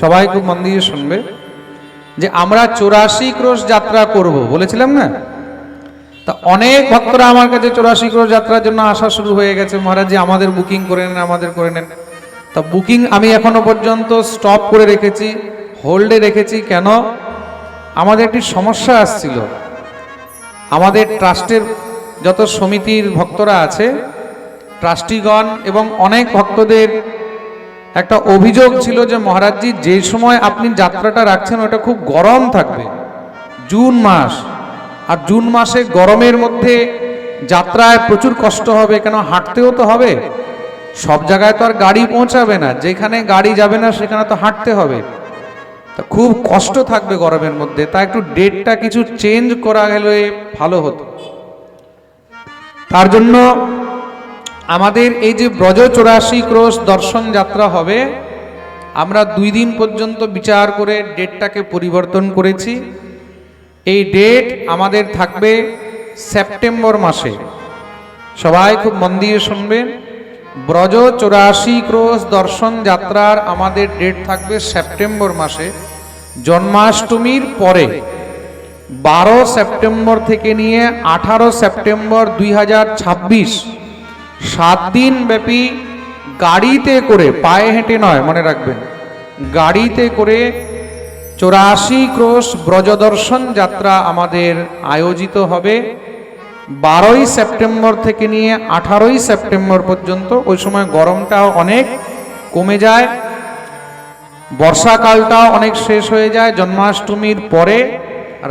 সবাই খুব মন দিয়ে শুনবে যে আমরা 84 ক্রোশ যাত্রা করব বলেছিলাম না। তা অনেক ভক্তরা আমার কাছে 84 ক্রোশ যাত্রার জন্য আসা শুরু হয়ে গেছে, মহারাজ জি আমাদের বুকিং করে নেন, আমাদের করে নেন। তা বুকিং আমি এখনো পর্যন্ত স্টপ করে রেখেছি, হোল্ডে রেখেছি। কেন? আমাদের একটি সমস্যা আসছিল। আমাদের ট্রাস্টের যত সমিতির ভক্তরা আছে, ট্রাস্টিগণ এবং অনেক ভক্তদের একটা অভিযোগ ছিল যে মহারাজজি যে সময় আপনি যাত্রাটা রাখছেন ওটা খুব গরম থাকবে, জুন মাস, আর জুন মাসে গরমের মধ্যে যাত্রায় প্রচুর কষ্ট হবে, কেন হাঁটতেও তো হবে, সব জায়গায় তো আর গাড়ি পৌঁছাবে না, যেখানে গাড়ি যাবে না সেখানে তো হাঁটতে হবে, তা খুব কষ্ট থাকবে গরমের মধ্যে। তা একটু ডেটটা কিছু চেঞ্জ করা গেলে ভালো হতো। তার জন্য আমাদের এই যে ব্রজ 84 ক্রোশ দর্শন যাত্রা হবে, আমরা 2 দিন পর্যন্ত বিচার করে ডেটটাকে পরিবর্তন করেছি। এই ডেট আমাদের থাকবে সেপ্টেম্বর মাসে। সবাই খুব মন দিয়ে শুনবেন, ব্রজ 84 ক্রোশ দর্শন যাত্রার আমাদের ডেট থাকবে সেপ্টেম্বর মাসে, জন্মাষ্টমীর পরে। 12 সেপ্টেম্বর থেকে নিয়ে 18 সেপ্টেম্বর 2026 7 দিন ব্যাপী গাড়িতে করে, পায়ে হেঁটে নয়, মনে রাখবেন, গাড়িতে করে 84 ক্রোশ ব্রজদর্শন যাত্রা আমাদের আয়োজিত হবে। 12 সেপ্টেম্বর থেকে নিয়ে 18 সেপ্টেম্বর পর্যন্ত। ওই সময় গরমটাও অনেক কমে যায়, বর্ষাকালটাও অনেক শেষ হয়ে যায়। জন্মাষ্টমীর পরে,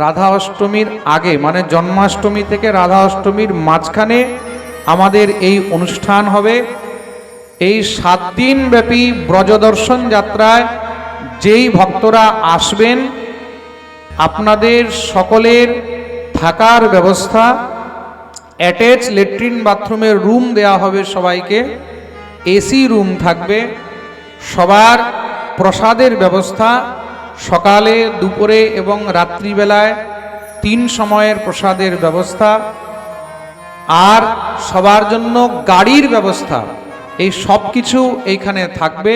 রাধা অষ্টমীর আগে, মানে জন্মাষ্টমী থেকে রাধা অষ্টমীর মাঝখানে আমাদের এই অনুষ্ঠান হবে। এই 7 দিন ব্যাপী ব্রজদর্শন যাত্রায় যেই ভক্তরা আসবেন, আপনাদের সকলের থাকার ব্যবস্থা, অ্যাটাচ ল্যাট্রিন বাথরুমের রুম দেয়া হবে সবাইকে, এসি রুম থাকবে, সবার প্রসাদের ব্যবস্থা, সকালে, দুপুরে এবং রাত্রিবেলায় 3 সময়ের প্রসাদের ব্যবস্থা, আর সবার জন্য গাড়ির ব্যবস্থা, এই সব কিছু এইখানে থাকবে।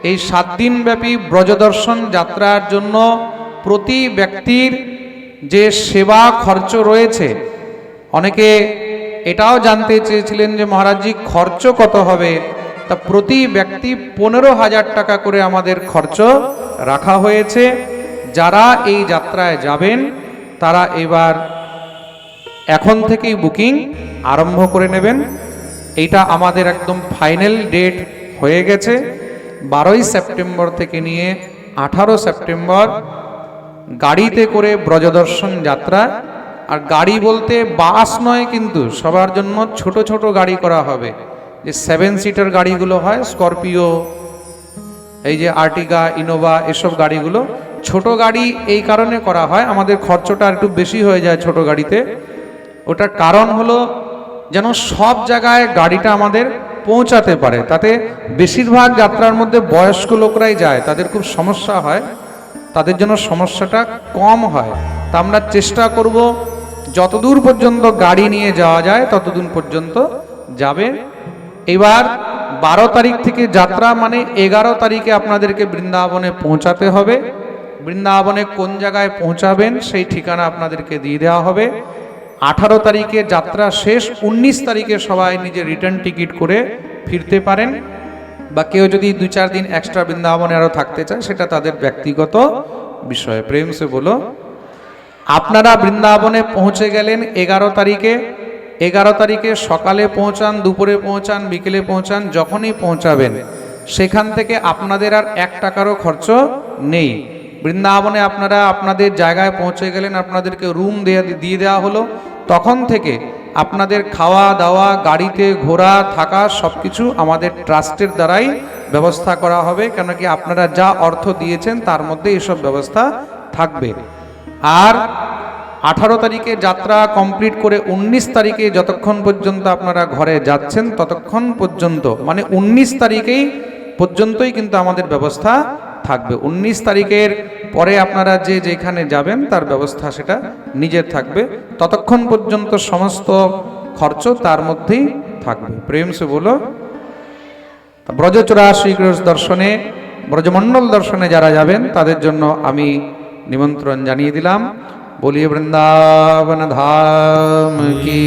এই 7 দিন ব্যাপী ব্রজদর্শন যাত্রার জন্য প্রতি ব্যক্তির যে সেবা খরচ রয়েছে, অনেকে এটাও জানতে চেয়েছিলেন যে মহারাজজি খরচ কত হবে। তা প্রতি ব্যক্তি 15,000 টাকা করে আমাদের খরচ রাখা হয়েছে। যারা এই যাত্রায় যাবেন তারা এবার এখন থেকেই বুকিং আরম্ভ করে নেবেন। এইটা আমাদের একদম ফাইনাল ডেট হয়ে গেছে। 12 সেপ্টেম্বর থেকে নিয়ে 18 সেপ্টেম্বর গাড়িতে করে ব্রজদর্শন যাত্রা। আর গাড়ি বলতে বাস নয়, কিন্তু সবার জন্য ছোট ছোট গাড়ি করা হবে। যে 7 সিটার গাড়িগুলো হয়, স্করপিও, এই যে আর্টিগা, ইনোভা, এসব গাড়িগুলো ছোট গাড়ি এই কারণে করা হয়, আমাদের খরচটা একটু বেশি হয়ে যায় ছোট গাড়িতে। ওটার কারণ হলো যেন সব জায়গায় গাড়িটা আমাদের পৌঁছাতে পারে। তাতে বেশিরভাগ যাত্রার মধ্যে বয়স্ক লোকরাই যায়, তাদের খুব সমস্যা হয়, তাদের জন্য সমস্যাটা কম হয়। তা আমরা চেষ্টা করব যতদূর পর্যন্ত গাড়ি নিয়ে যাওয়া যায় ততদূর পর্যন্ত যাবে। এবার 12 তারিখ থেকে যাত্রা, মানে 11 তারিখে আপনাদেরকে বৃন্দাবনে পৌঁছাতে হবে। বৃন্দাবনে কোন জায়গায় পৌঁছাবেন সেই ঠিকানা আপনাদেরকে দিয়ে দেওয়া হবে। 18 তারিখে যাত্রা শেষ, 19 তারিখে সবাই নিজে রিটার্ন টিকিট করে ফিরতে পারেন। বা কেউ যদি 2-4 দিন এক্সট্রা বৃন্দাবনে আরো থাকতে চায় সেটা তাদের ব্যক্তিগত বিষয়। প্রেম সে বলো। আপনারা বৃন্দাবনে পৌঁছে গেলেন 11 তারিখে। 11 তারিখে সকালে পৌঁছান, দুপুরে পৌঁছান, বিকেলে পৌঁছান, যখনই পৌঁছাবেন সেখান থেকে আপনাদের আর 1 টাকারও খরচ নেই। বৃন্দাবনে আপনারা আপনাদের জায়গায় পৌঁছে গেলেন, আপনাদেরকে রুম দিয়ে দেওয়া হলো। তখন থেকে আপনাদের খাওয়া দাওয়া, গাড়িতে ঘোরা, থাকা সব কিছু আমাদের ট্রাস্টের দ্বারাই ব্যবস্থা করা হবে। কেন কি আপনারা যা অর্থ দিয়েছেন তার মধ্যে এসব ব্যবস্থা থাকবে। আর 18 তারিখে যাত্রা কমপ্লিট করে 19 তারিখে যতক্ষণ পর্যন্ত আপনারা ঘরে যাচ্ছেন ততক্ষণ পর্যন্ত, মানে 19 তারিখেই পর্যন্তই কিন্তু আমাদের ব্যবস্থা থাকবে। 19 তারিখের পরে আপনারা যে যেখানে যাবেন তার ব্যবস্থা সেটা নিজের থাকবে। ততক্ষণ পর্যন্ত সমস্ত খরচ তার মধ্যেই থাকবে। প্রেম সে বলো। ব্রজ 84 ক্রোশ দর্শনে ব্রজমণ্ডল দর্শনে যারা যাবেন তাদের জন্য আমি নিমন্ত্রণ জানিয়ে দিলাম। বলিয়ে বৃন্দাবন ধাম কি